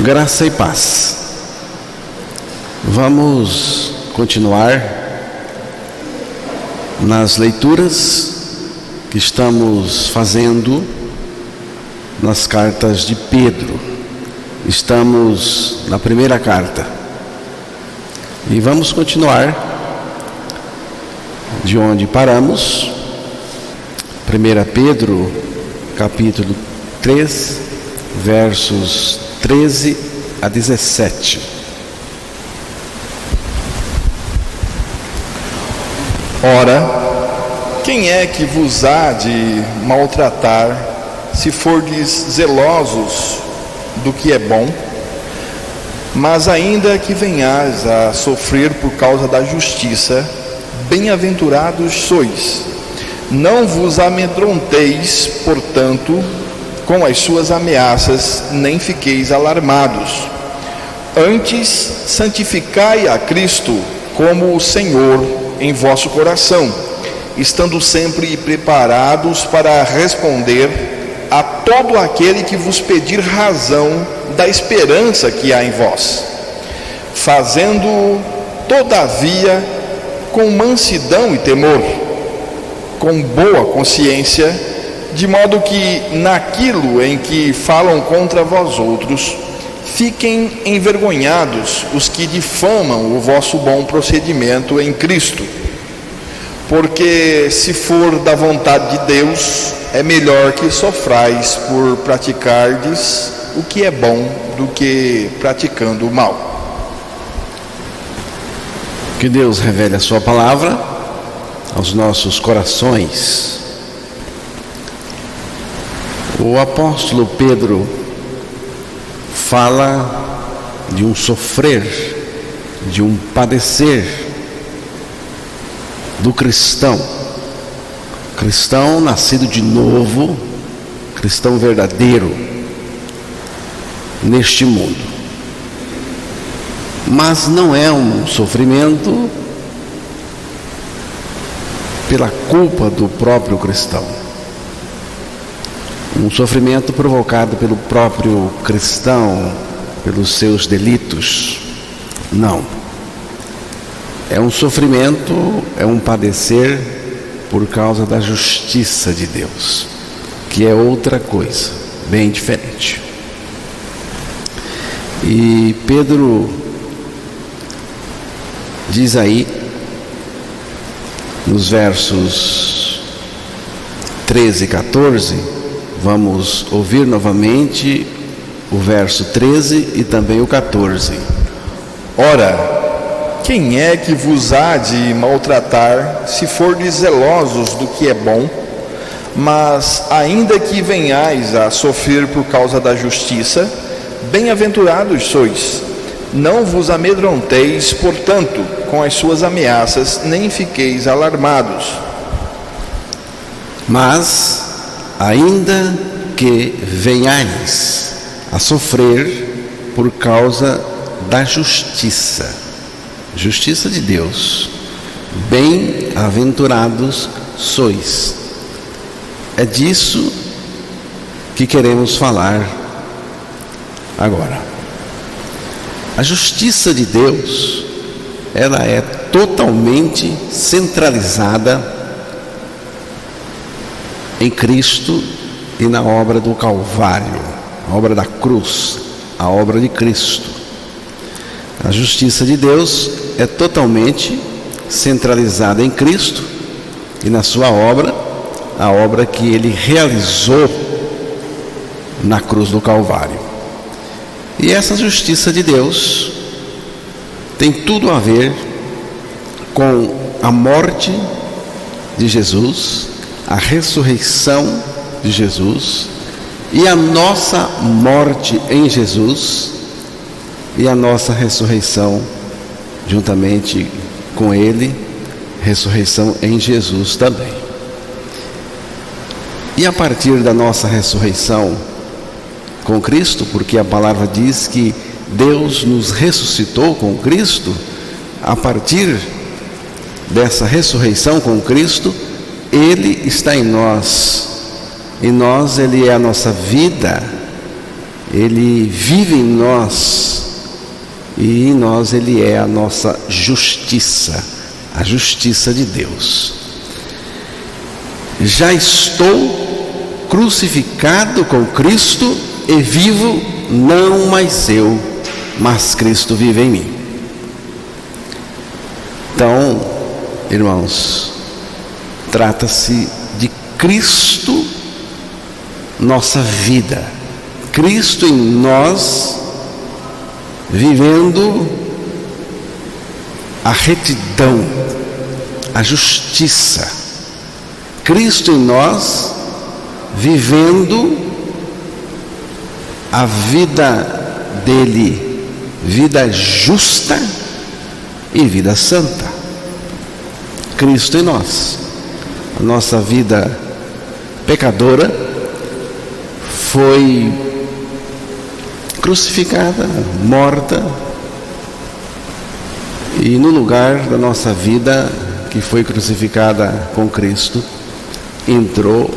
Graça e paz. Vamos continuar nas leituras que estamos fazendo nas cartas de Pedro. Estamos na primeira carta e vamos continuar de onde paramos. 1 Pedro, capítulo 3, versos 13 a 17. Ora, quem é que vos há de maltratar, se fordes zelosos do que é bom? Mas ainda que venhais a sofrer por causa da justiça, bem-aventurados sois. Não vos amedronteis, portanto, com as suas ameaças, nem fiqueis alarmados. Antes, santificai a Cristo como o Senhor em vosso coração, estando sempre preparados para responder a todo aquele que vos pedir razão da esperança que há em vós, fazendo, todavia, com mansidão e temor, com boa consciência, de modo que naquilo em que falam contra vós outros, fiquem envergonhados os que difamam o vosso bom procedimento em Cristo. Porque se for da vontade de Deus, é melhor que sofrais por praticardes o que é bom do que praticando o mal. Que Deus revele a sua palavra aos nossos corações. O apóstolo Pedro fala de um sofrer, de um padecer do cristão nascido de novo, cristão verdadeiro neste mundo. Mas não é um sofrimento pela culpa do próprio cristão, um sofrimento provocado pelo próprio cristão, pelos seus delitos. Não. É um sofrimento, é um padecer por causa da justiça de Deus, que é outra coisa, bem diferente. E Pedro diz aí, nos versos 13 e 14, vamos ouvir novamente o verso 13 e também o 14. Ora, quem é que vos há de maltratar, se fordes zelosos do que é bom? Mas ainda que venhais a sofrer por causa da justiça, bem-aventurados sois. Não vos amedronteis, portanto, com as suas ameaças, nem fiqueis alarmados. Mas ainda que venhais a sofrer por causa da justiça de Deus, bem-aventurados sois. É disso que queremos falar agora. A justiça de Deus, ela é totalmente centralizada em Cristo e na obra do Calvário, a obra da cruz, a obra de Cristo. A justiça de Deus é totalmente centralizada em Cristo e na sua obra, a obra que Ele realizou na cruz do Calvário. E essa justiça de Deus tem tudo a ver com a morte de Jesus, a ressurreição de Jesus e a nossa morte em Jesus e a nossa ressurreição juntamente com Ele, ressurreição em Jesus também. E a partir da nossa ressurreição com Cristo, porque a palavra diz que Deus nos ressuscitou com Cristo, a partir dessa ressurreição com Cristo, Ele está em nós, Ele é a nossa vida, Ele vive em nós, e em nós Ele é a nossa justiça, a justiça de Deus. Já estou crucificado com Cristo e vivo, não mais eu, mas Cristo vive em mim. Então, irmãos, trata-se de Cristo, nossa vida, Cristo em nós, vivendo a retidão, a justiça. Cristo em nós, vivendo a vida dele, vida justa e vida santa. Cristo em nós. A nossa vida pecadora foi crucificada, morta, e no lugar da nossa vida, que foi crucificada com Cristo, entrou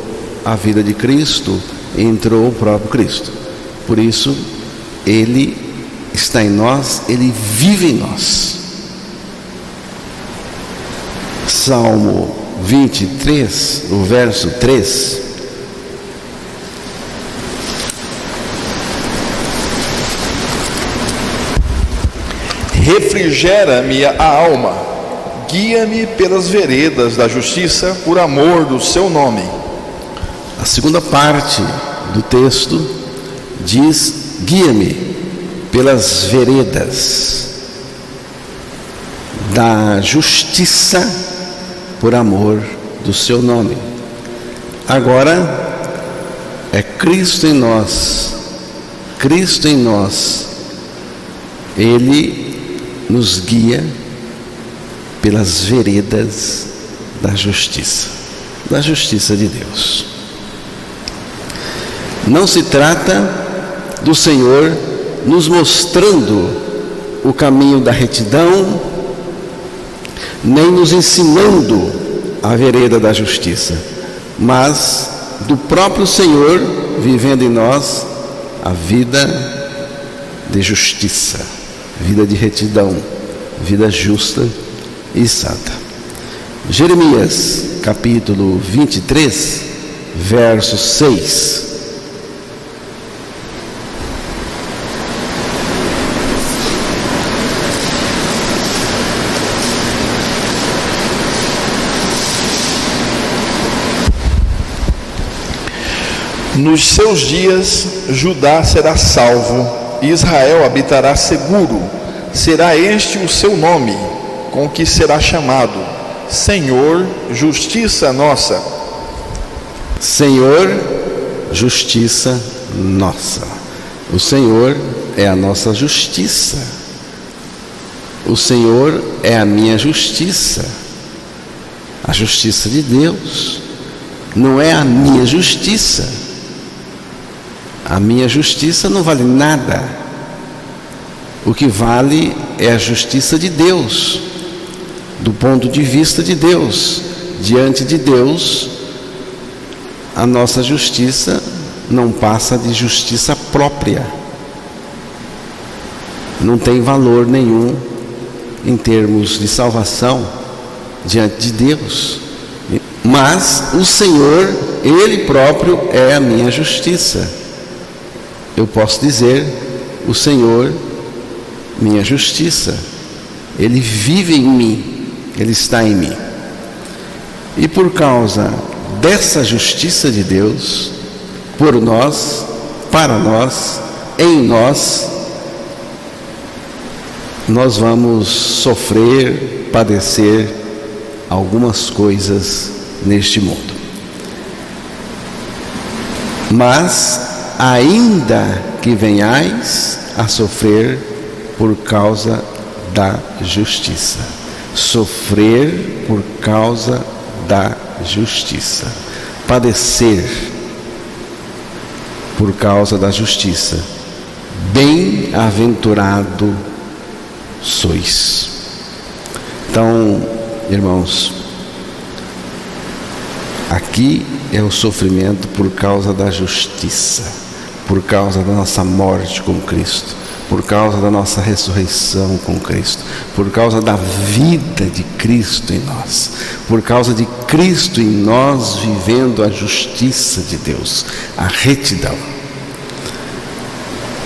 a vida de Cristo, entrou o próprio Cristo. Por isso, Ele está em nós, Ele vive em nós. Salmo 23, o verso 3. Refrigera-me a alma, guia-me pelas veredas da justiça, por amor do seu nome. A segunda parte do texto diz: guia-me pelas veredas da justiça, por amor do seu nome. Agora é Cristo em nós, Cristo em nós, Ele nos guia pelas veredas da justiça de Deus. Não se trata do Senhor nos mostrando o caminho da retidão, nem nos ensinando a vereda da justiça, mas do próprio Senhor vivendo em nós a vida de justiça, vida de retidão, vida justa e santa. Jeremias capítulo 23, verso 6. Nos seus dias Judá será salvo, e Israel habitará seguro. Será este o seu nome, com que será chamado: Senhor, justiça nossa. Senhor, justiça nossa. O Senhor é a nossa justiça. O Senhor é a minha justiça. A justiça de Deus. Não é a minha justiça. A minha justiça não vale nada. O que vale é a justiça de Deus, do ponto de vista de Deus. Diante de Deus, a nossa justiça não passa de justiça própria. Não tem valor nenhum em termos de salvação diante de Deus. Mas o Senhor, Ele próprio é a minha justiça. Eu posso dizer: o Senhor, minha justiça. Ele vive em mim, Ele está em mim. E por causa dessa justiça de Deus, por nós, para nós, em nós, nós vamos sofrer, padecer algumas coisas neste mundo. Mas ainda que venhais a sofrer por causa da justiça. Sofrer por causa da justiça. Padecer por causa da justiça. Bem-aventurado sois. Então, irmãos, aqui é o sofrimento por causa da justiça. por causa da nossa morte com Cristo, por causa da nossa ressurreição com Cristo, por causa da vida de Cristo em nós, por causa de Cristo em nós vivendo a justiça de Deus, a retidão.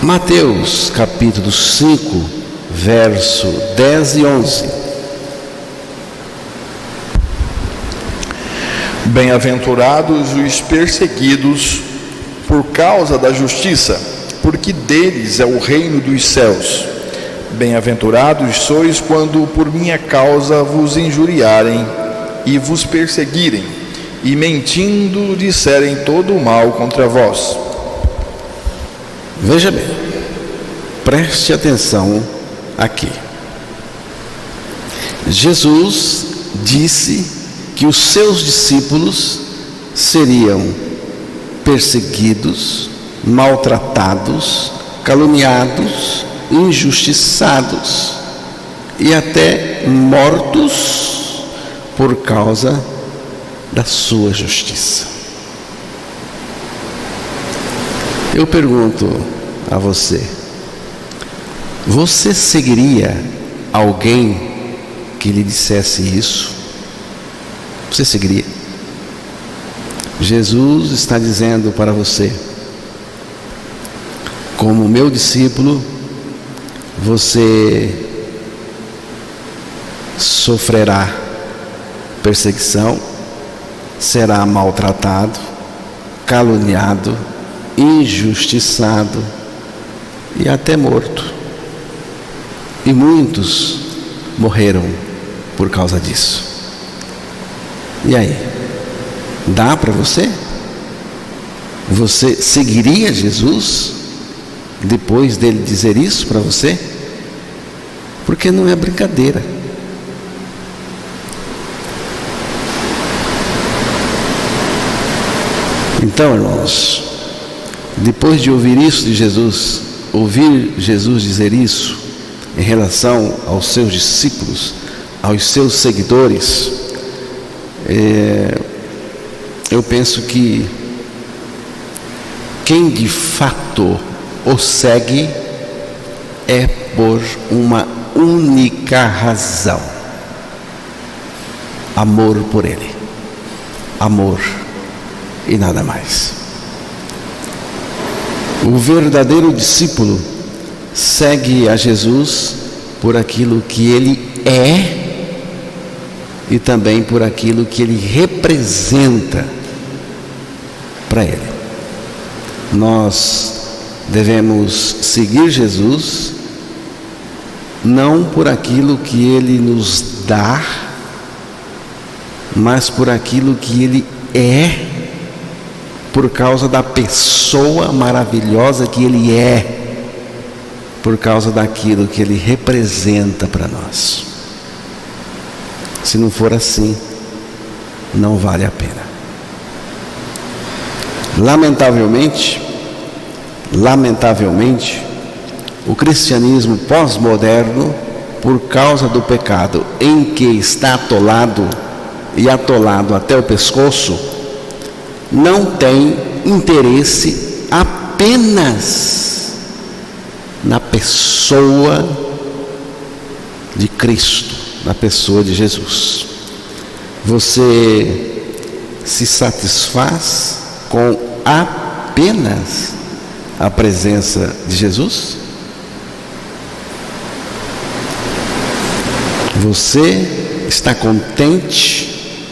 Mateus capítulo 5, verso 10 e 11. Bem-aventurados os perseguidos por causa da justiça, porque deles é o reino dos céus. Bem-aventurados sois quando por minha causa vos injuriarem e vos perseguirem, e mentindo disserem todo o mal contra vós. Veja bem, preste atenção aqui. Jesus disse que os seus discípulos seriam perseguidos, maltratados, caluniados, injustiçados e até mortos por causa da sua justiça. Eu pergunto a você: você seguiria alguém que lhe dissesse isso? Você seguiria? Jesus está dizendo para você: como meu discípulo, você sofrerá perseguição, será maltratado, caluniado, injustiçado e até morto. E muitos morreram por causa disso. E aí? Dá para você? Você seguiria Jesus depois dele dizer isso para você? Porque não é brincadeira. Então, irmãos, depois de ouvir isso de Jesus, ouvir Jesus dizer isso em relação aos seus discípulos, aos seus seguidores, eu penso que quem de fato o segue é por uma única razão: amor por ele, amor e nada mais. O verdadeiro discípulo segue a Jesus por aquilo que ele é e também por aquilo que ele representa para ele. Nós devemos seguir Jesus não por aquilo que ele nos dá, mas por aquilo que ele é, por causa da pessoa maravilhosa que ele é, por causa daquilo que ele representa para nós. Se não for assim, não vale a pena. Lamentavelmente, o cristianismo pós-moderno, por causa do pecado em que está atolado e atolado até o pescoço, não tem interesse apenas na pessoa de Cristo, na pessoa de Jesus. Você se satisfaz com apenas a presença de Jesus? Você está contente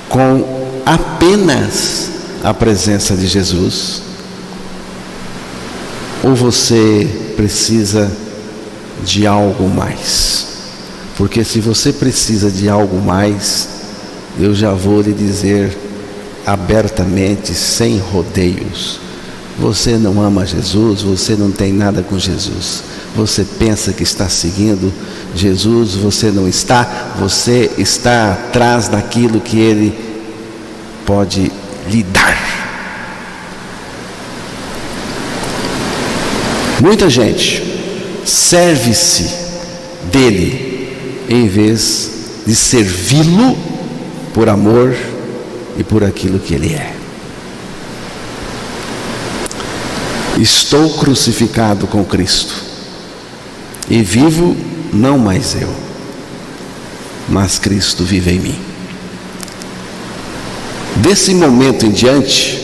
com apenas a presença de Jesus? Ou você precisa de algo mais? Porque se você precisa de algo mais, eu já vou lhe dizer abertamente, sem rodeios: você não ama Jesus, você não tem nada com Jesus. Você pensa que está seguindo Jesus, você não está. Você está atrás daquilo que Ele pode lhe dar. Muita gente serve-se dele em vez de servi-lo por amor e por aquilo que ele é. Estou crucificado com Cristo, e vivo não mais eu, mas Cristo vive em mim. Desse momento em diante,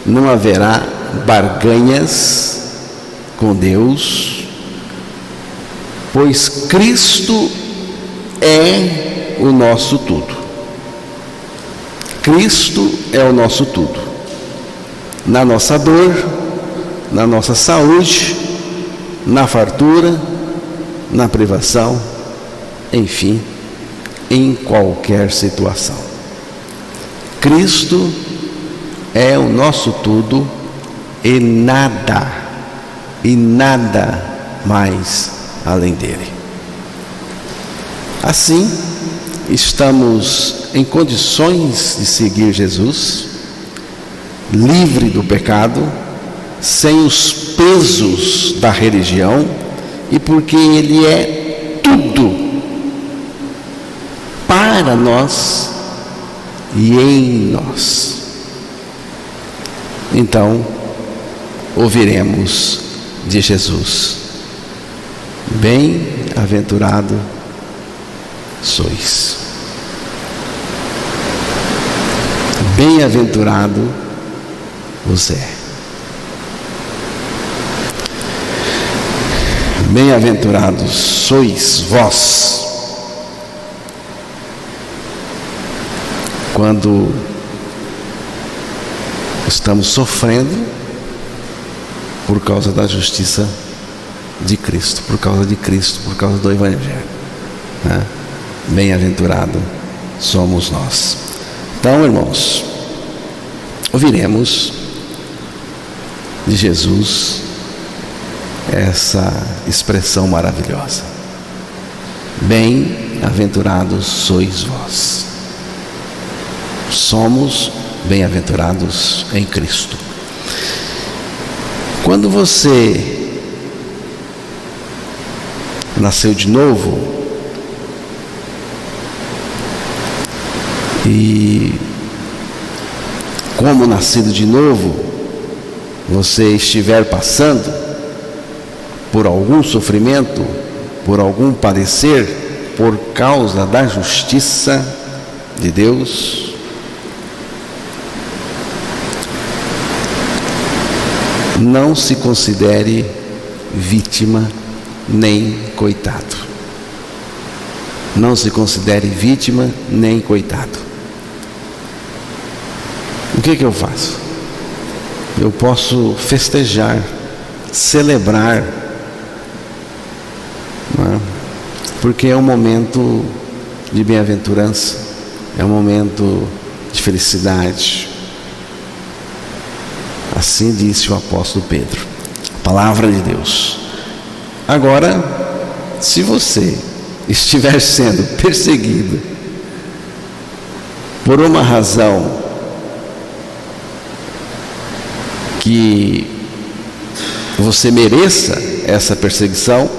não haverá barganhas com Deus, pois Cristo é o nosso tudo. Cristo é o nosso tudo. Na nossa dor, na nossa saúde, na fartura, na privação, enfim, em qualquer situação. Cristo é o nosso tudo e nada mais além dele. Assim, estamos em condições de seguir Jesus, livre do pecado, sem os pesos da religião, e porque Ele é tudo para nós e em nós. Então, ouviremos de Jesus: bem-aventurado sois. Bem-aventurado vos é. Bem-aventurados sois vós, quando estamos sofrendo por causa da justiça de Cristo, por causa de Cristo, por causa do Evangelho, né? Bem-aventurado somos nós. Então, irmãos, ouviremos de Jesus essa expressão maravilhosa: bem-aventurados sois vós. Somos bem-aventurados em Cristo. Quando você nasceu de novo e, como nascido de novo, você estiver passando por algum sofrimento, por algum padecer, por causa da justiça de Deus, não se considere vítima nem coitado. Não se considere vítima nem coitado. O que eu faço? Eu posso festejar, celebrar, né? Porque é um momento de bem-aventurança, é um momento de felicidade. Assim disse o apóstolo Pedro, palavra de Deus. Agora, se você estiver sendo perseguido por uma razão que você mereça essa perseguição,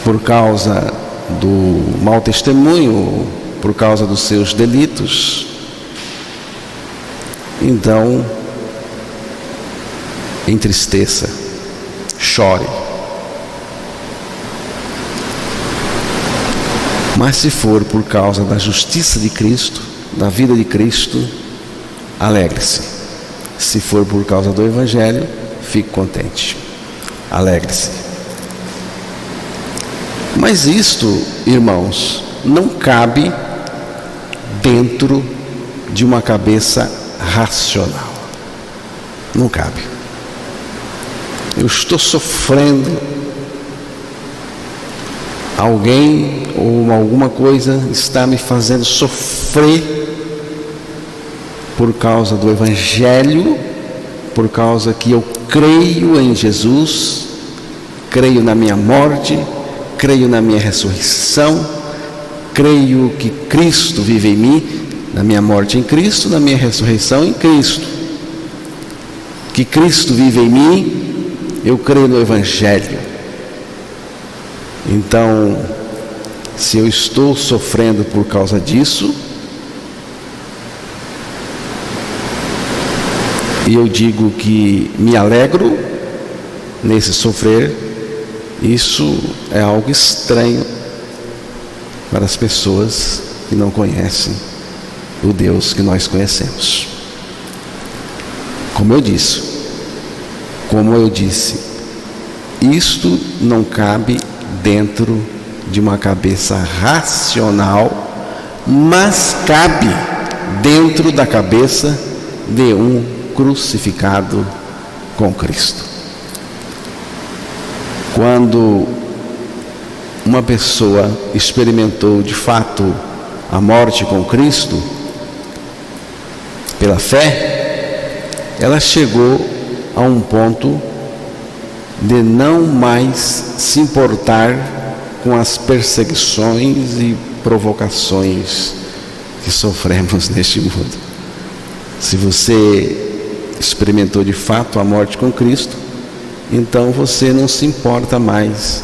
por causa do mau testemunho, por causa dos seus delitos, então entristeça, chore. Mas se for por causa da justiça de Cristo, da vida de Cristo, alegre-se. Se for por causa do Evangelho, fique contente, alegre-se. Mas isto, irmãos, não cabe dentro de uma cabeça racional. Não cabe. Eu estou sofrendo, alguém ou alguma coisa está me fazendo sofrer por causa do Evangelho, por causa que eu creio em Jesus, creio na minha morte, creio na minha ressurreição, creio que Cristo vive em mim, na minha morte em Cristo, na minha ressurreição em Cristo. Que Cristo vive em mim, eu creio no Evangelho. Então, se eu estou sofrendo por causa disso, E eu digo que me alegro nesse sofrer. Isso é algo estranho para as pessoas que não conhecem o Deus que nós conhecemos. Como eu disse, isto não cabe dentro de uma cabeça racional, mas cabe dentro da cabeça de um crucificado com Cristo. Quando uma pessoa experimentou de fato a morte com Cristo, pela fé, ela chegou a um ponto de não mais se importar com as perseguições e provocações que sofremos neste mundo. Se você experimentou de fato a morte com Cristo, então você não se importa mais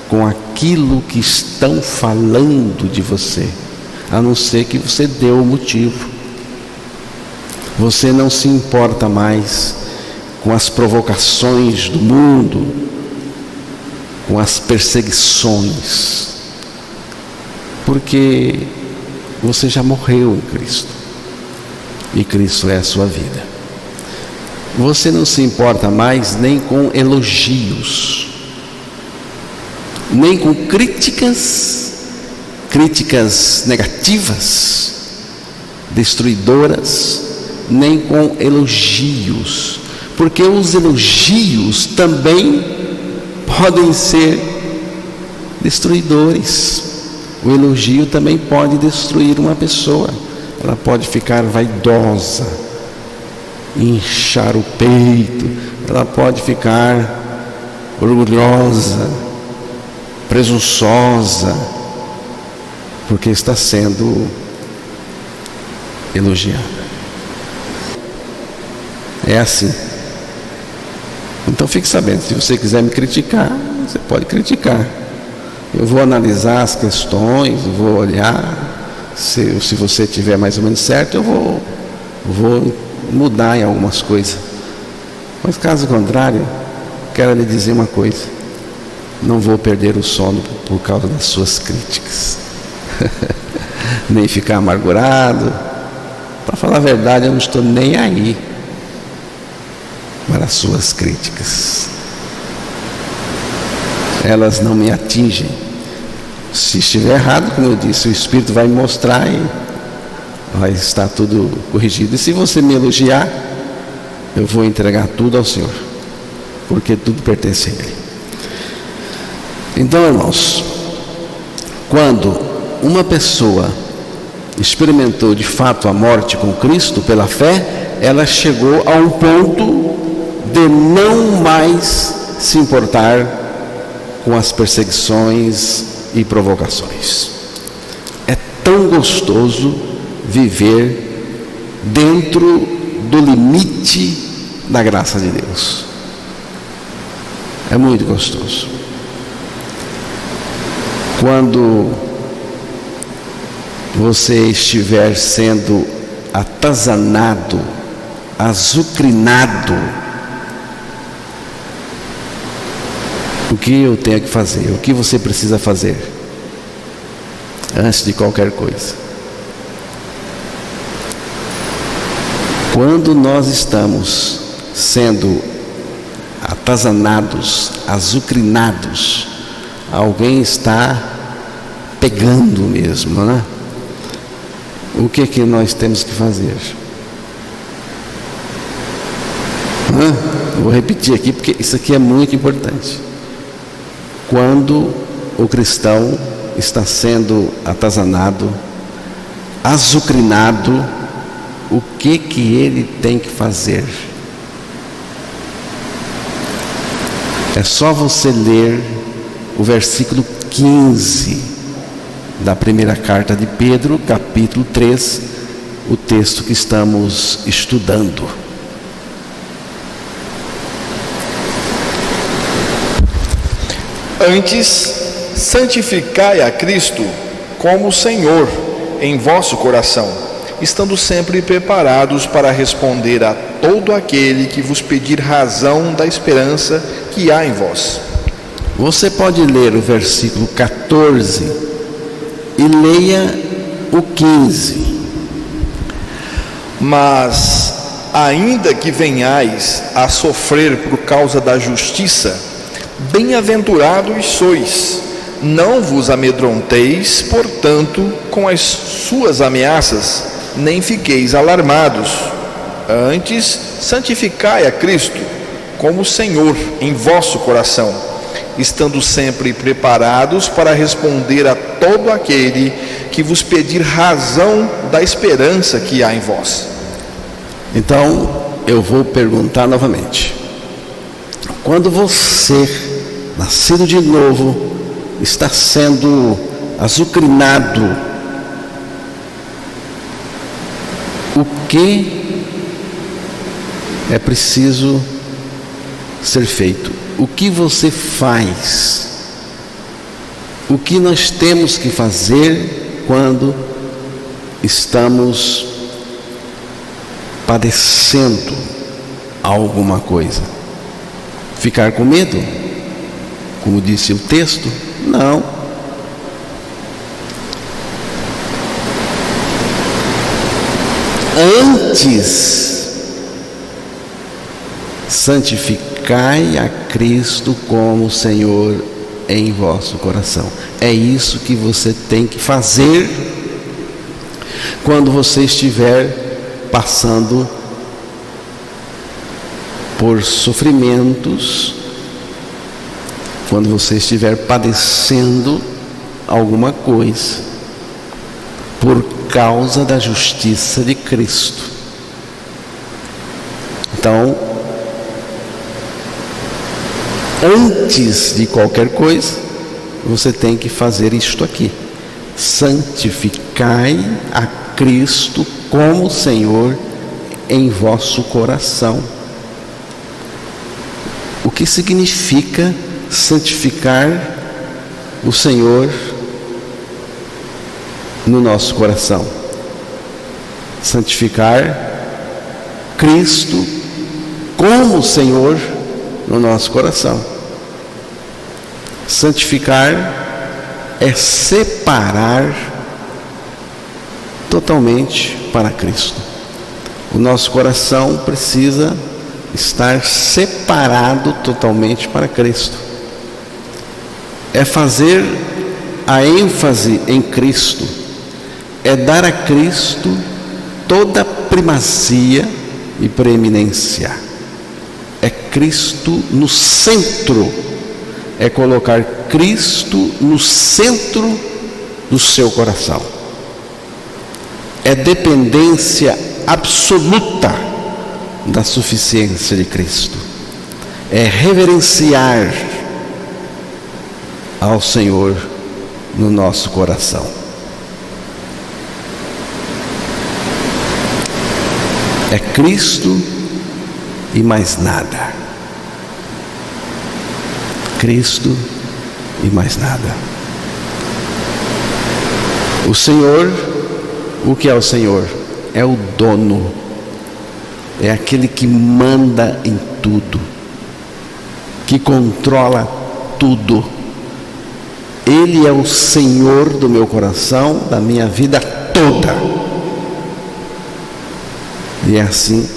com aquilo que estão falando de você, a não ser que você deu o motivo. Você não se importa mais com as provocações do mundo, com as perseguições, porque você já morreu em Cristo e Cristo é a sua vida. Você não se importa mais nem com elogios, nem com críticas negativas, destruidoras, nem com elogios, porque os elogios também podem ser destruidores. O elogio também pode destruir uma pessoa. Ela pode ficar vaidosa, inchar o peito, ela pode ficar orgulhosa, presunçosa, porque está sendo elogiada. É assim. Então fique sabendo, se você quiser me criticar, você pode criticar. Eu vou analisar as questões, vou olhar, se você estiver mais ou menos certo, eu vou mudar em algumas coisas. Mas caso contrário, quero lhe dizer uma coisa: não vou perder o sono por causa das suas críticas. Nem ficar amargurado. Para falar a verdade, eu não estou nem aí para as suas críticas. Elas não me atingem. Se estiver errado, como eu disse, o Espírito vai me mostrar e vai estar tudo corrigido. E se você me elogiar, eu vou entregar tudo ao Senhor, porque tudo pertence a Ele. Então, irmãos, quando uma pessoa experimentou de fato a morte com Cristo pela fé, ela chegou a um ponto de não mais se importar com as perseguições e provocações. É tão gostoso viver dentro do limite da graça de Deus. É muito gostoso. Quando você estiver sendo atazanado, azucrinado, o que eu tenho que fazer? O que você precisa fazer? Antes de qualquer coisa. Quando nós estamos sendo atazanados, azucrinados, alguém está pegando mesmo, né? O que nós temos que fazer? Vou repetir aqui, porque isso aqui é muito importante. Quando o cristão está sendo atazanado, azucrinado, o que ele tem que fazer? É só você ler o versículo 15 da primeira carta de Pedro, capítulo 3, o texto que estamos estudando. Antes, santificai a Cristo como Senhor em vosso coração, estando sempre preparados para responder a todo aquele que vos pedir razão da esperança que há em vós. Você pode ler o versículo 14 e leia o 15. Mas, ainda que venhais a sofrer por causa da justiça, bem-aventurados sois. Não vos amedronteis, portanto, com as suas ameaças, nem fiqueis alarmados. Antes, santificai a Cristo como Senhor em vosso coração, estando sempre preparados para responder a todo aquele que vos pedir razão da esperança que há em vós. Então, eu vou perguntar novamente. Quando você, nascido de novo, está sendo azucrinado, o que é preciso ser feito? O que você faz? O que nós temos que fazer quando estamos padecendo alguma coisa? Ficar com medo? Como disse o texto? Não. Antes, santificai a Cristo como Senhor em vosso coração. É isso que você tem que fazer quando você estiver passando por sofrimentos, quando você estiver padecendo alguma coisa por causa da justiça de Cristo. Então, antes de qualquer coisa, você tem que fazer isto aqui: santificai a Cristo como Senhor em vosso coração. O que significa santificar o Senhor no nosso coração? Santificar Cristo como Senhor no nosso coração. Santificar é separar totalmente para Cristo. O nosso coração precisa estar separado totalmente para Cristo. É fazer a ênfase em Cristo, é dar a Cristo toda a primazia e preeminência. É Cristo no centro, é colocar Cristo no centro do seu coração. É dependência absoluta da suficiência de Cristo. É reverenciar ao Senhor no nosso coração. É Cristo e mais nada. Cristo e mais nada. O Senhor, o que é o Senhor? É o dono, é aquele que manda em tudo, que controla tudo. Ele é o Senhor do meu coração, da minha vida toda. E é assim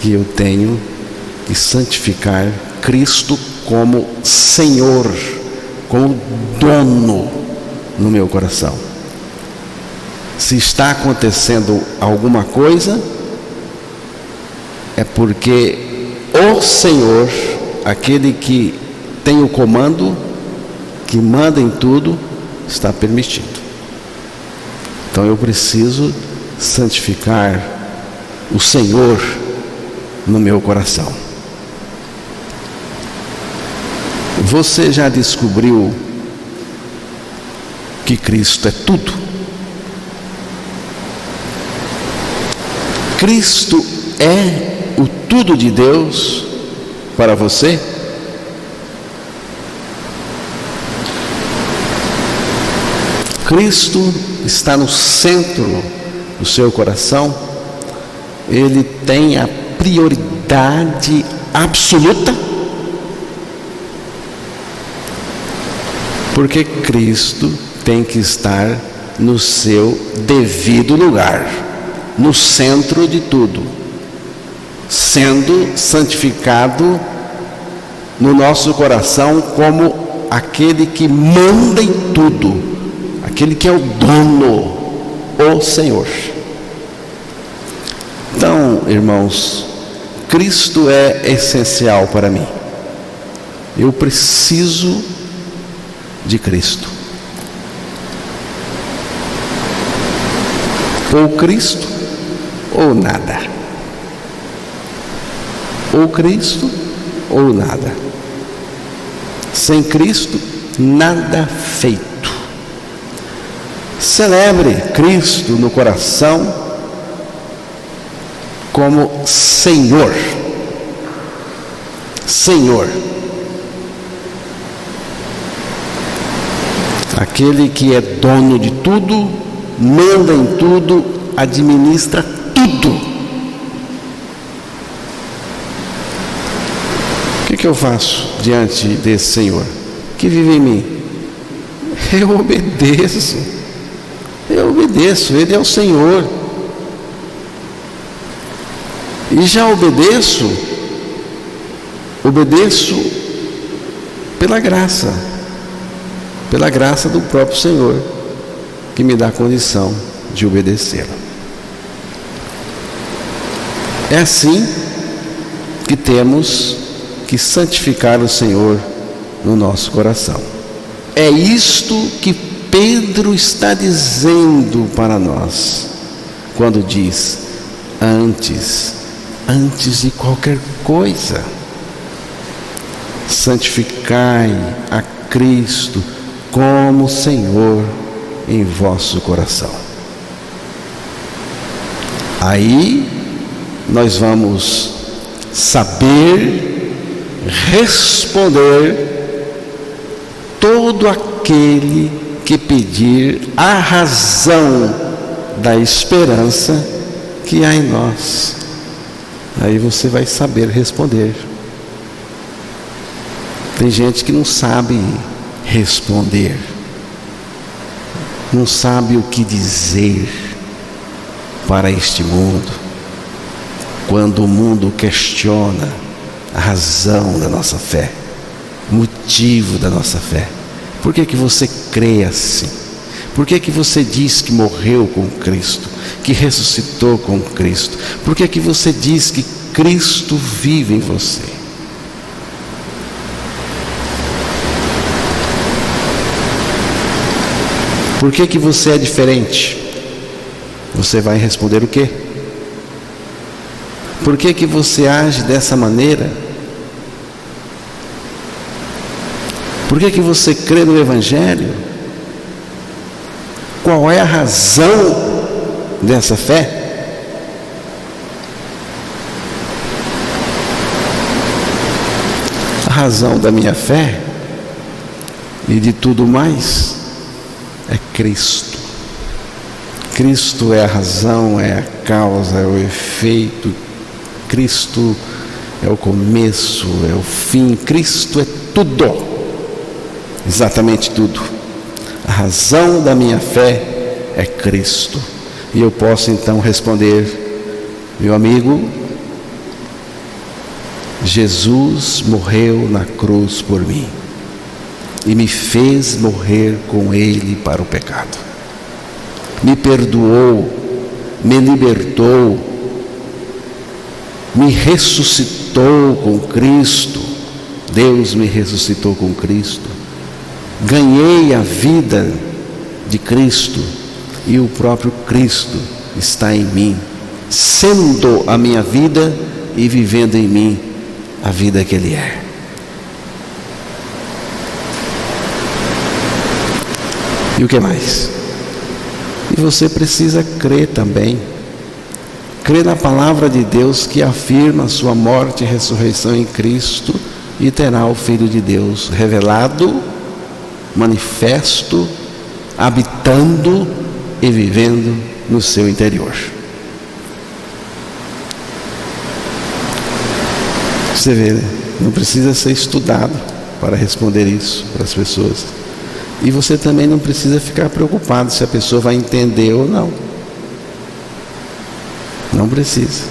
que eu tenho que santificar Cristo como Senhor, como dono no meu coração. Se está acontecendo alguma coisa, é porque o Senhor, aquele que tem o comando, que manda em tudo, está permitindo. Então eu preciso santificar o Senhor no meu coração. Você já descobriu que Cristo é tudo? Cristo é o tudo de Deus para você? Cristo está no centro do seu coração? Ele tem a prioridade absoluta? Porque Cristo tem que estar no seu devido lugar, no centro de tudo, sendo santificado no nosso coração como aquele que manda em tudo, aquele que é o dono, o Senhor. Então, irmãos, Cristo é essencial para mim. Eu preciso de Cristo. Ou Cristo, ou nada. Ou Cristo, ou nada. Sem Cristo, nada feito. Celebre Cristo no coração como Senhor. Senhor. Aquele que é dono de tudo, manda em tudo, administra tudo. O que eu faço diante desse Senhor que vive em mim? Eu obedeço. Ele é o Senhor. E já obedeço pela graça do próprio Senhor, que me dá a condição de obedecê-lo. É assim que temos que santificar o Senhor no nosso coração. É isto que Pedro está dizendo para nós, quando diz, antes de qualquer coisa, santificai a Cristo como Senhor em vosso coração. Aí nós vamos saber responder todo aquele que pedir a razão da esperança que há em nós. Aí você vai saber responder. Tem gente que não sabe responder, não sabe o que dizer para este mundo, quando o mundo questiona a razão da nossa fé, o motivo da nossa fé. Por que você crê assim? Por que você diz que morreu com Cristo, que ressuscitou com Cristo? Por que você diz que Cristo vive em você? Por que você é diferente? Você vai responder o quê? Por que você age dessa maneira? Por que você crê no Evangelho? Qual é a razão dessa fé? A razão da minha fé e de tudo mais é Cristo. Cristo é a razão, é a causa, é o efeito. Cristo é o começo, é o fim. Cristo é tudo. Exatamente tudo. A razão da minha fé é Cristo. E eu posso então responder, meu amigo, Jesus morreu na cruz por mim e me fez morrer com Ele para o pecado. Me perdoou, me libertou, me ressuscitou com Cristo. Deus me ressuscitou com Cristo. Ganhei a vida de Cristo e o próprio Cristo está em mim, sendo a minha vida e vivendo em mim a vida que Ele é. E o que mais? E você precisa crer também. Crer na palavra de Deus que afirma a sua morte e ressurreição em Cristo e terá o Filho de Deus revelado, manifesto, habitando e vivendo no seu interior. Você vê, né? Não precisa ser estudado para responder isso para as pessoas. E você também não precisa ficar preocupado se a pessoa vai entender ou não. Não precisa.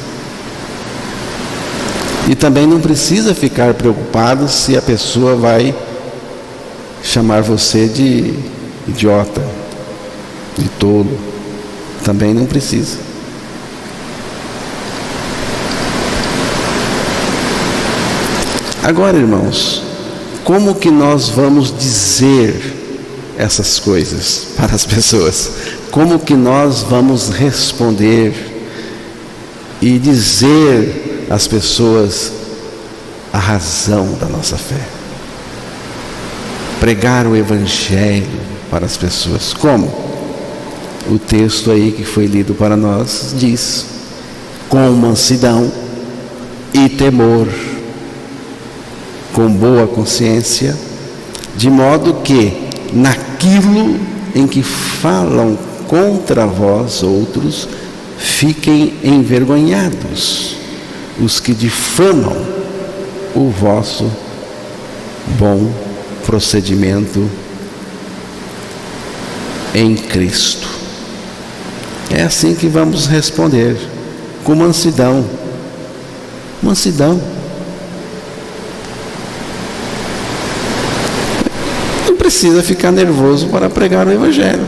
E também não precisa ficar preocupado se a pessoa vai chamar você de idiota, de tolo. Também não precisa. Agora, irmãos, como que nós vamos dizer essas coisas para as pessoas? Como que nós vamos responder e dizer às pessoas a razão da nossa fé? Pregar o Evangelho para as pessoas. Como? O texto aí que foi lido para nós diz: com mansidão e temor, com boa consciência, de modo que naquilo em que falam contra vós outros, fiquem envergonhados os que difamam o vosso bom procedimento em Cristo. É assim que vamos responder, com mansidão. Mansidão. Não precisa ficar nervoso para pregar o Evangelho.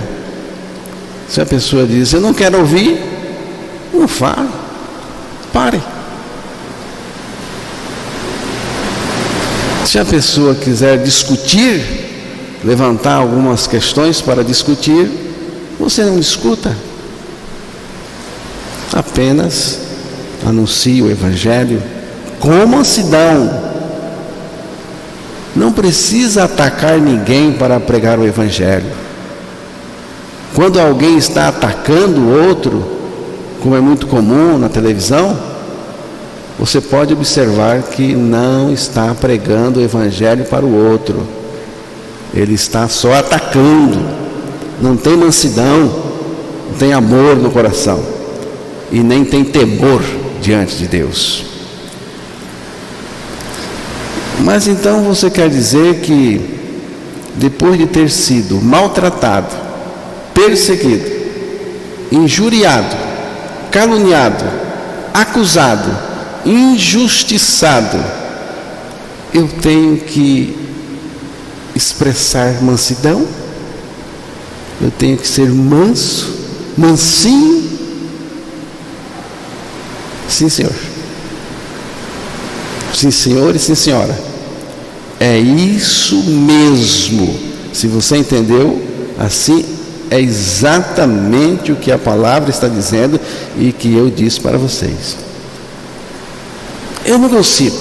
Se a pessoa diz: eu não quero ouvir, não fale, pare. Se a pessoa quiser discutir, levantar algumas questões para discutir, você não escuta. Apenas anuncie o Evangelho com mansidão. Não precisa atacar ninguém para pregar o Evangelho. Quando alguém está atacando o outro, como é muito comum na televisão, você pode observar que não está pregando o Evangelho para o outro. Ele está só atacando. Não tem mansidão, não tem amor no coração e nem tem temor diante de Deus. Mas então você quer dizer que depois de ter sido maltratado, perseguido, injuriado, caluniado, acusado, injustiçado, eu tenho que expressar mansidão? Eu tenho que ser manso, mansinho? Sim, senhor. Sim, senhor e sim, senhora. É isso mesmo. Se você entendeu, assim é exatamente o que a palavra está dizendo e que eu disse para vocês. Eu não consigo.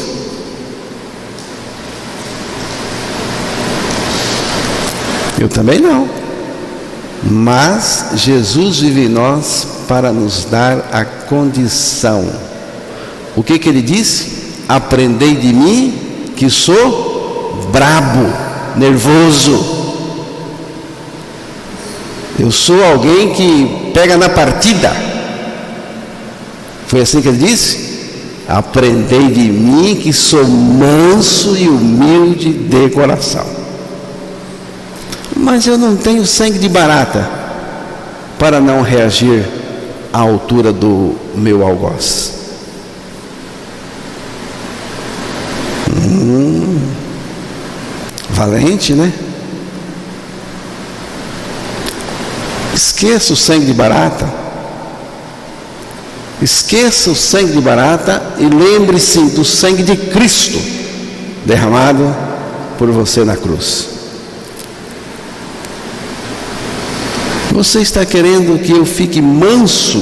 Eu também não. Mas Jesus vive em nós para nos dar a condição. O que ele disse? Aprendei de mim, que sou brabo, nervoso. Eu sou alguém que pega na partida. Foi assim que ele disse? Aprendei de mim, que sou manso e humilde de coração. Mas eu não tenho sangue de barata para não reagir à altura do meu algoz. Valente, né? Esqueça o sangue de barata. Esqueça o sangue de barata e lembre-se do sangue de Cristo derramado por você na cruz. Você está querendo que eu fique manso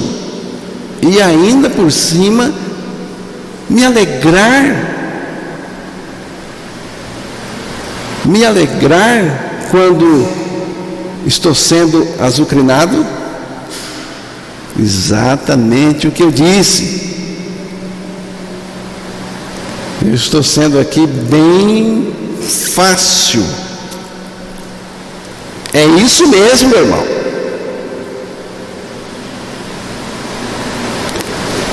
e ainda por cima me alegrar quando estou sendo azucrinado? Exatamente o que eu disse. Eu estou sendo aqui bem fácil. É isso mesmo, meu irmão.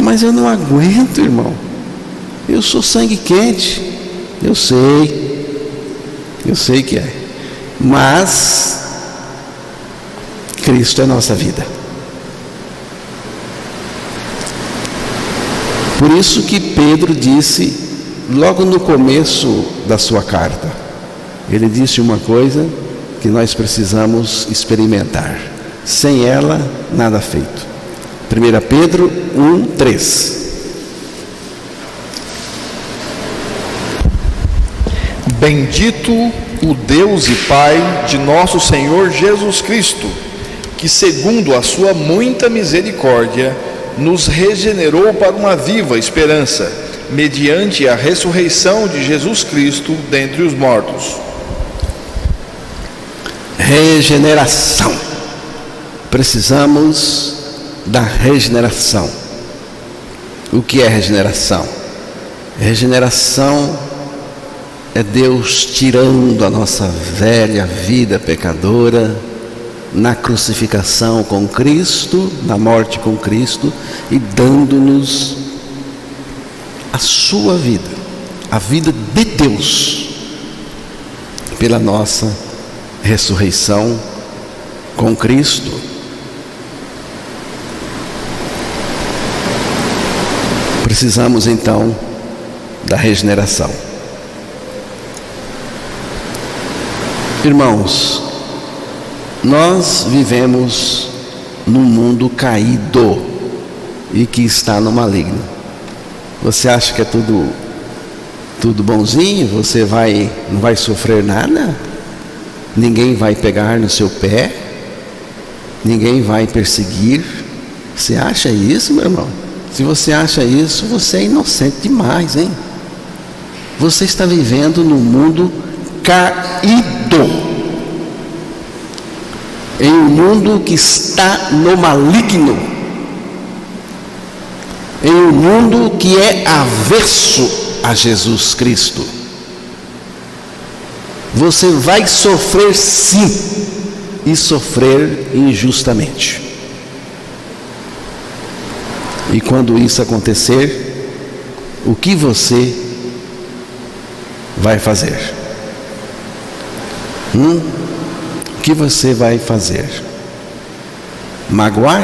Mas eu não aguento, irmão. Eu sou sangue quente, eu sei que é, mas Cristo é nossa vida. Por isso que Pedro disse, logo no começo da sua carta, ele disse uma coisa que nós precisamos experimentar: sem ela, nada feito. 1 Pedro 1:3. Bendito o Deus e Pai de nosso Senhor Jesus Cristo, que segundo a sua muita misericórdia, nos regenerou para uma viva esperança, mediante a ressurreição de Jesus Cristo dentre os mortos. Regeneração. Precisamos da regeneração. O que é regeneração? Regeneração é Deus tirando a nossa velha vida pecadora na crucificação com Cristo, na morte com Cristo, e dando-nos a sua vida, a vida de Deus, pela nossa ressurreição com Cristo. Precisamos então da regeneração. Irmãos, nós vivemos num mundo caído e que está no maligno. Você acha que é tudo bonzinho? Você não vai sofrer nada? Ninguém vai pegar no seu pé? Ninguém vai perseguir? Você acha isso, meu irmão? Se você acha isso, você é inocente demais, hein? Você está vivendo num mundo caído, em um mundo que está no maligno, em um mundo que é avesso a Jesus Cristo. Você vai sofrer sim, e sofrer injustamente. E quando isso acontecer, o que você vai fazer? O que você vai fazer? Magoar?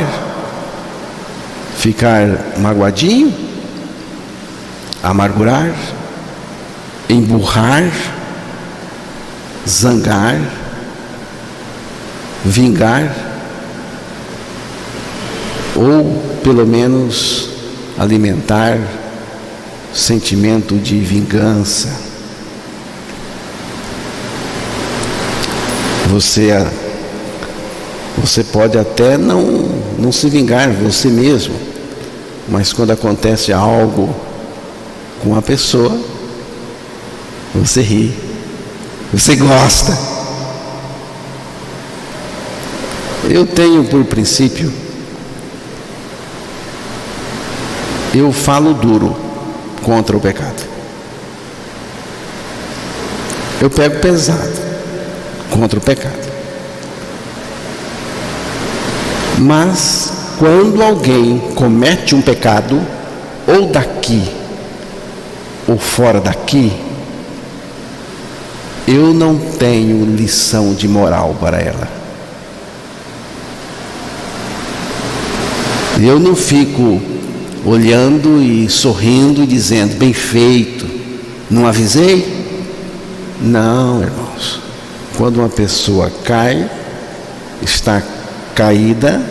Ficar magoadinho? Amargurar? Emburrar? Zangar? Vingar? Ou pelo menos alimentar sentimento de vingança? Você pode até não se vingar você mesmo, mas quando acontece algo com a pessoa, você ri, você gosta. Eu tenho por princípio, eu falo duro contra o pecado. Eu pego pesado contra o pecado. Mas quando alguém comete um pecado, ou daqui ou fora daqui, eu não tenho lição de moral para ela. Eu não fico olhando e sorrindo e dizendo, bem feito, não avisei? Não, irmãos. Quando uma pessoa cai, está caída,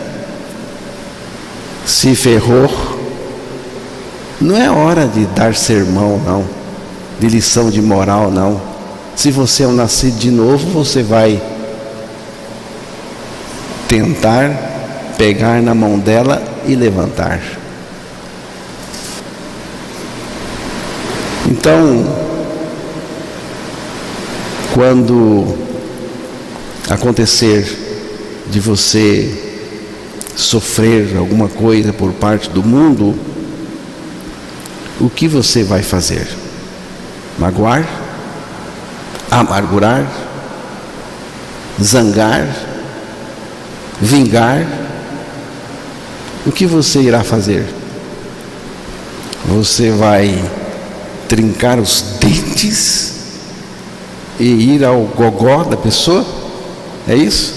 se ferrou, não é hora de dar sermão, não, de lição de moral, não. Se você é um nascido de novo, você vai tentar pegar na mão dela e levantar. Então, quando acontecer de você sofrer alguma coisa por parte do mundo, o que você vai fazer? Magoar? Amargurar? Zangar? Vingar? O que você irá fazer? Você vai trincar os dentes e ir ao gogó da pessoa? É isso?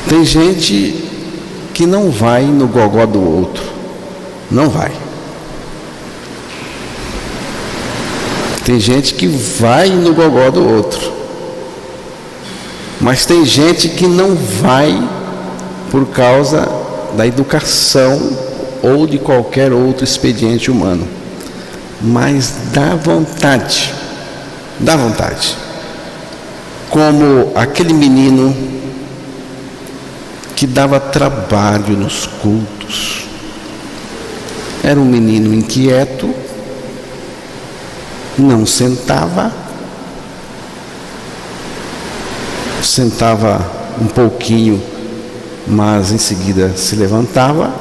Tem gente que não vai no gogó do outro. Não vai. Tem gente que vai no gogó do outro. Mas tem gente que não vai por causa da educação ou de qualquer outro expediente humano. Mas dá vontade. Dá vontade. Como aquele menino que dava trabalho nos cultos. Era um menino inquieto, não sentava um pouquinho, mas em seguida se levantava,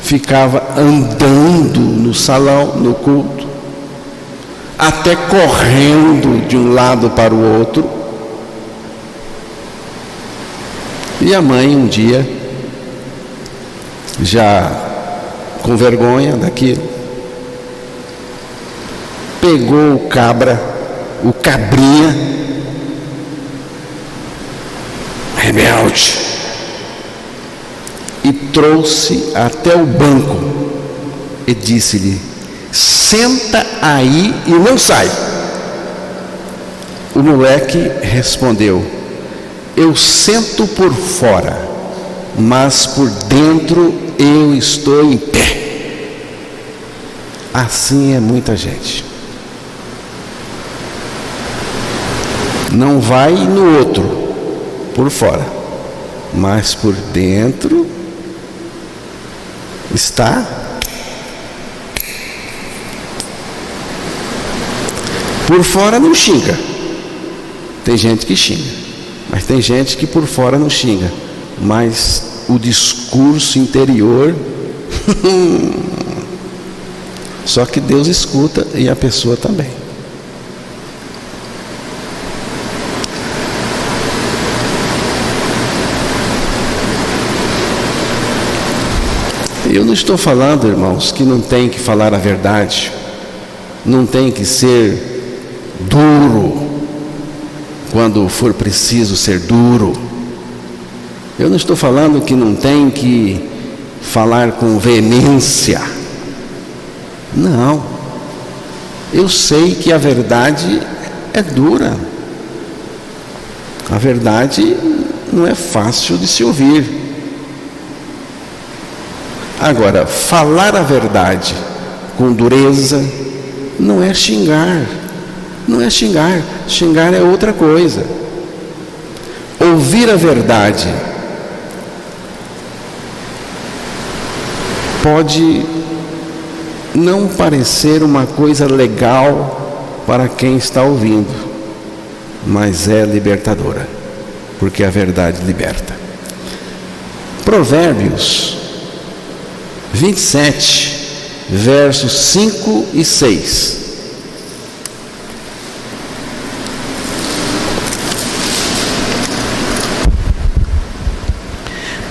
ficava andando no salão, no culto, até correndo de um lado para o outro. E a mãe um dia, já com vergonha daquilo, pegou o cabrinha, rebelde, e trouxe até o banco e disse-lhe: senta aí e não sai. O moleque respondeu: eu sento por fora, mas por dentro eu estou em pé. Assim é muita gente. Não vai no outro, por fora, mas por dentro está. Por fora não xinga. Tem gente que xinga, mas tem gente que por fora não xinga, mas o discurso interior só que Deus escuta e a pessoa também. Eu não estou falando, irmãos, que não tem que falar a verdade, não tem que ser duro quando for preciso ser duro. Eu não estou falando que não tem que falar com veemência. Não. Eu sei que a verdade é dura. A verdade não é fácil de se ouvir. Agora, falar a verdade com dureza não é xingar. Não é xingar. Xingar é outra coisa. Ouvir a verdade pode não parecer uma coisa legal para quem está ouvindo, mas é libertadora, porque a verdade liberta. Provérbios 27, versos 5 e 6.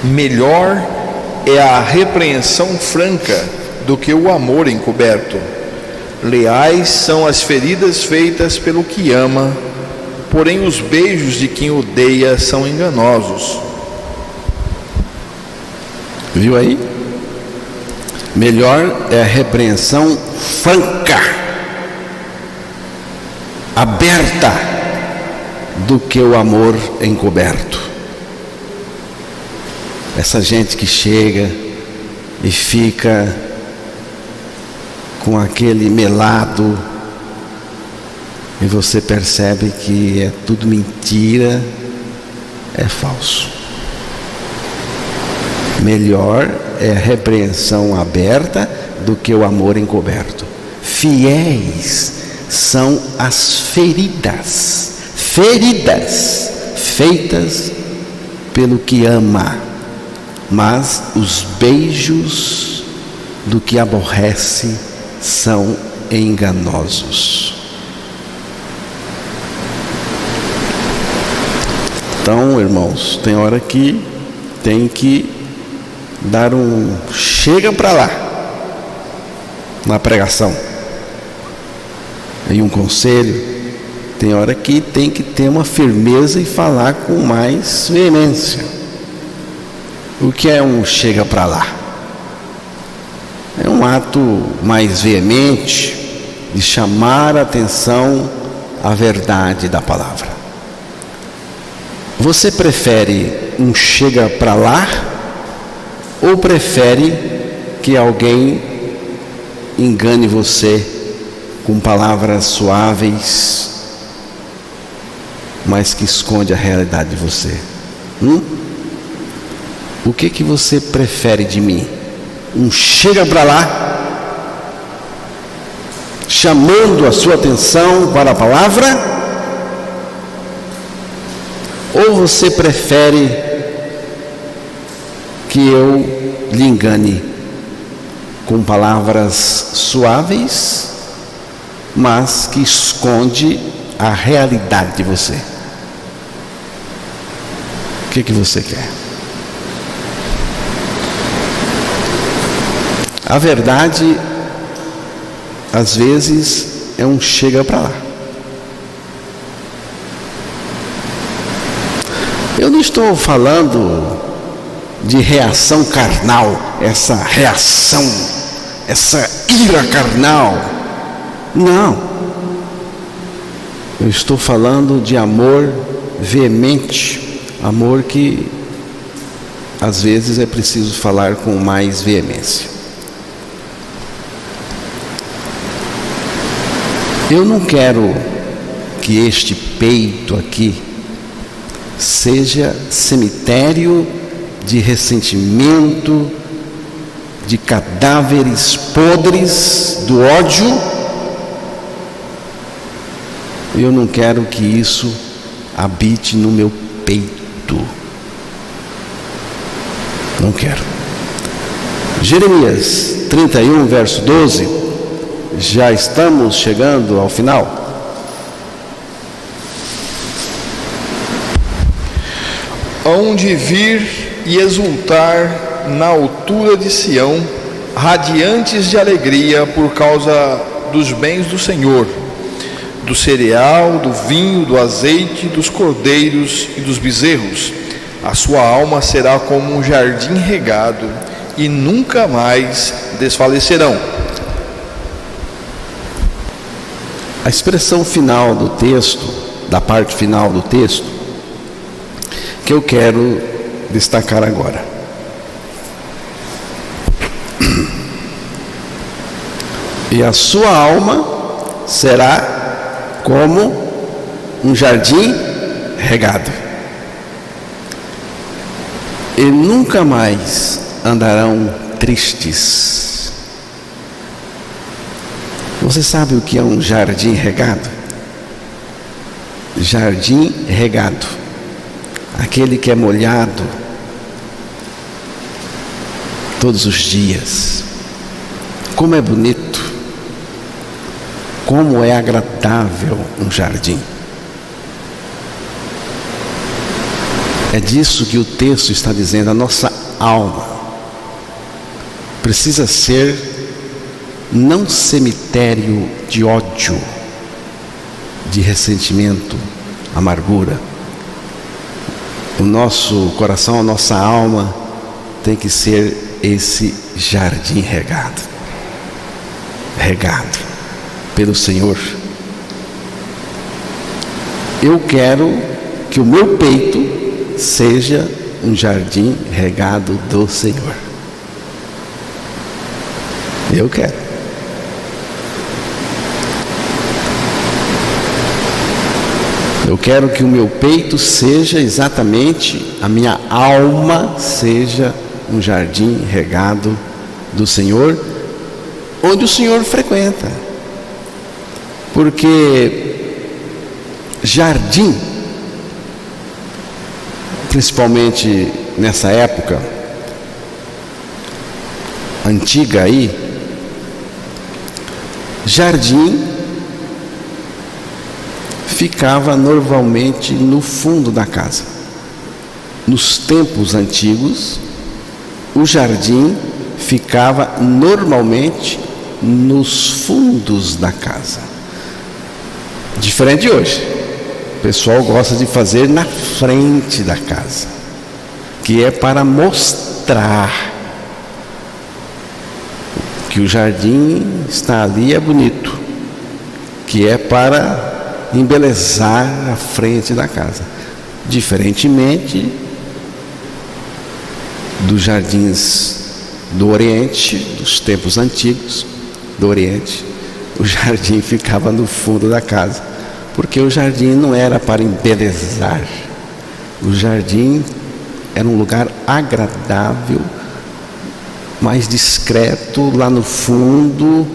Melhor é a repreensão franca do que o amor encoberto. Leais são as feridas feitas pelo que ama, porém os beijos de quem odeia são enganosos. Viu aí? Melhor é a repreensão franca, aberta, do que o amor encoberto. Essa gente que chega e fica com aquele melado e você percebe que é tudo mentira, é falso. Melhor é a repreensão aberta do que o amor encoberto. Fiéis são as feridas feitas pelo que ama, mas os beijos do que aborrece são enganosos. Então, irmãos, tem hora que tem que dar um chega para lá. na pregação, em um conselho, tem hora que tem que ter uma firmeza e falar com mais veemência. O que é um chega para lá? É um ato mais veemente de chamar a atenção à verdade da palavra. Você prefere um chega para lá ou prefere que alguém engane você com palavras suaves, mas que esconde a realidade de você? O que você prefere de mim? Um chega para lá, chamando a sua atenção para a palavra? Ou você prefere que eu lhe engane com palavras suaves, mas que esconde a realidade de você? O que você quer? A verdade, às vezes, é um chega para lá. Eu não estou falando de reação carnal, essa reação, essa ira carnal. Não. Eu estou falando de amor veemente, amor que às vezes é preciso falar com mais veemência. Eu não quero que este peito aqui seja cemitério de ressentimento, de cadáveres podres do ódio. Eu não quero que isso habite no meu peito. Não quero. Jeremias 31, verso 12. Já estamos chegando ao final. Onde vir e exultar na altura de Sião, radiantes de alegria por causa dos bens do Senhor, do cereal, do vinho, do azeite, dos cordeiros e dos bezerros. A sua alma será como um jardim regado e nunca mais desfalecerão. A expressão final do texto, da parte final do texto, que eu quero destacar agora. E a sua alma será como um jardim regado, e nunca mais andarão tristes. Você sabe o que é um jardim regado? Jardim regado, aquele que é molhado todos os dias. Como é bonito, como é agradável um jardim. É disso que o texto está dizendo. A nossa alma precisa ser não cemitério de ódio, de ressentimento, amargura. O nosso coração, a nossa alma tem que ser esse jardim regado, regado pelo Senhor. Eu quero que o meu peito seja um jardim regado do Senhor. Eu quero. Eu quero que o meu peito seja exatamente, a minha alma seja um jardim regado do Senhor, onde o Senhor frequenta. Porque jardim, principalmente nessa época antiga aí, jardim ficava normalmente no fundo da casa. Nos tempos antigos, o jardim ficava normalmente nos fundos da casa. Diferente de hoje. O pessoal gosta de fazer na frente da casa, que é para mostrar que o jardim está ali, é bonito, que é para embelezar a frente da casa. Diferentemente dos jardins do Oriente, dos tempos antigos do Oriente, o jardim ficava no fundo da casa, porque o jardim não era para embelezar. O jardim era um lugar agradável, mais discreto, lá no fundo,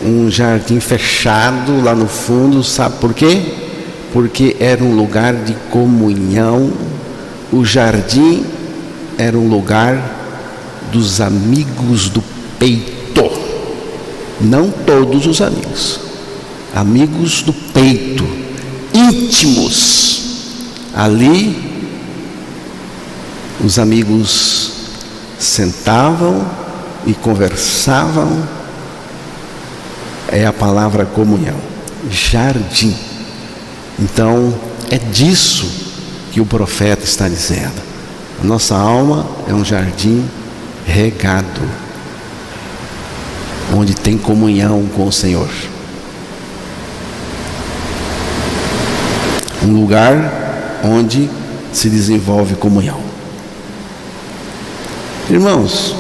um jardim fechado lá no fundo. Sabe por quê? Porque era um lugar de comunhão. O jardim era um lugar dos amigos do peito. Não todos os amigos, amigos do peito, íntimos. Ali os amigos sentavam e conversavam. É a palavra comunhão, jardim. Então é disso que o profeta está dizendo. A nossa alma é um jardim regado, onde tem comunhão com o Senhor. Um lugar onde se desenvolve comunhão. Irmãos,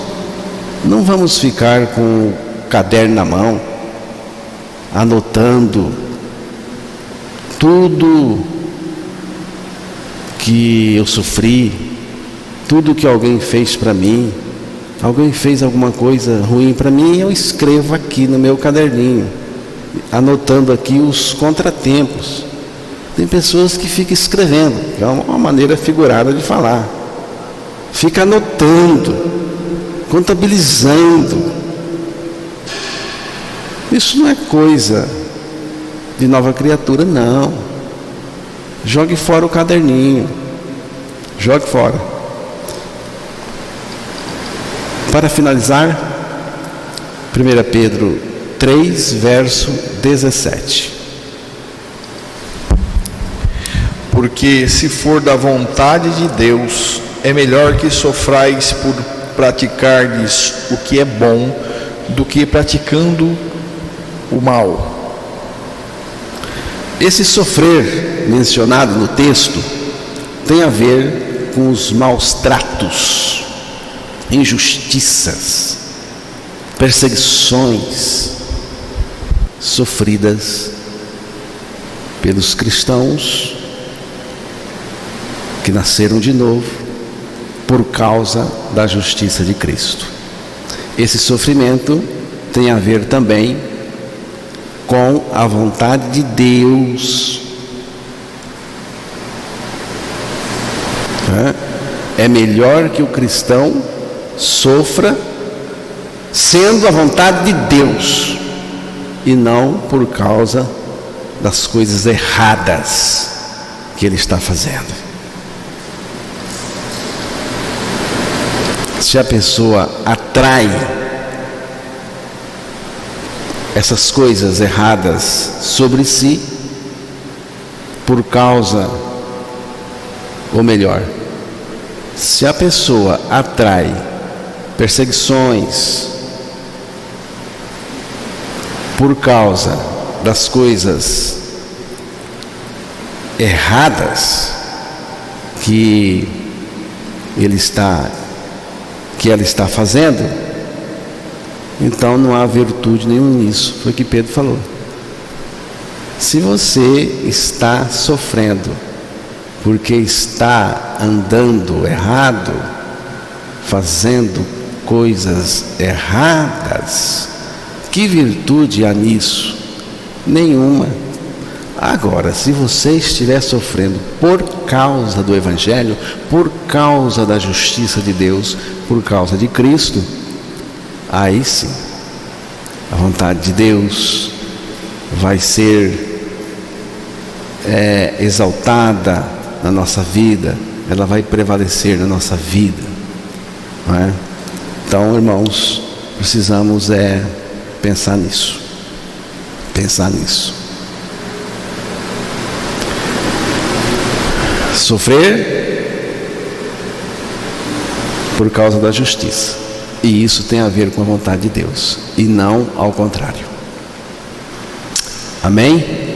não vamos ficar com o caderno na mão, anotando tudo que eu sofri, tudo que alguém fez para mim. Alguém fez alguma coisa ruim para mim, eu escrevo aqui no meu caderninho, anotando aqui os contratempos. Tem pessoas que ficam escrevendo, é uma maneira figurada de falar. Fica anotando, contabilizando. Isso não é coisa de nova criatura, não. Jogue fora o caderninho. Jogue fora. Para finalizar, 1 Pedro 3, verso 17. Porque se for da vontade de Deus, é melhor que sofrais por praticardes o que é bom, do que praticando o mal. Esse sofrer mencionado no texto tem a ver com os maus tratos, injustiças, perseguições sofridas pelos cristãos que nasceram de novo por causa da justiça de Cristo. Esse sofrimento tem a ver também com a vontade de Deus. É melhor que o cristão sofra sendo a vontade de Deus e não por causa das coisas erradas que ele está fazendo. Se a pessoa atrai essas coisas erradas sobre si por causa, ou melhor, se a pessoa atrai perseguições por causa das coisas erradas que ela está fazendo, então não há virtude nenhuma nisso. Foi o que Pedro falou. Se você está sofrendo porque está andando errado, fazendo coisas erradas, que virtude há nisso? Nenhuma. Agora, se você estiver sofrendo por causa do Evangelho, por causa da justiça de Deus, por causa de Cristo, aí sim, a vontade de Deus vai ser exaltada na nossa vida, ela vai prevalecer na nossa vida, não é? Então, irmãos, precisamos pensar nisso. Pensar nisso. Sofrer por causa da justiça. E isso tem a ver com a vontade de Deus, e não ao contrário. Amém?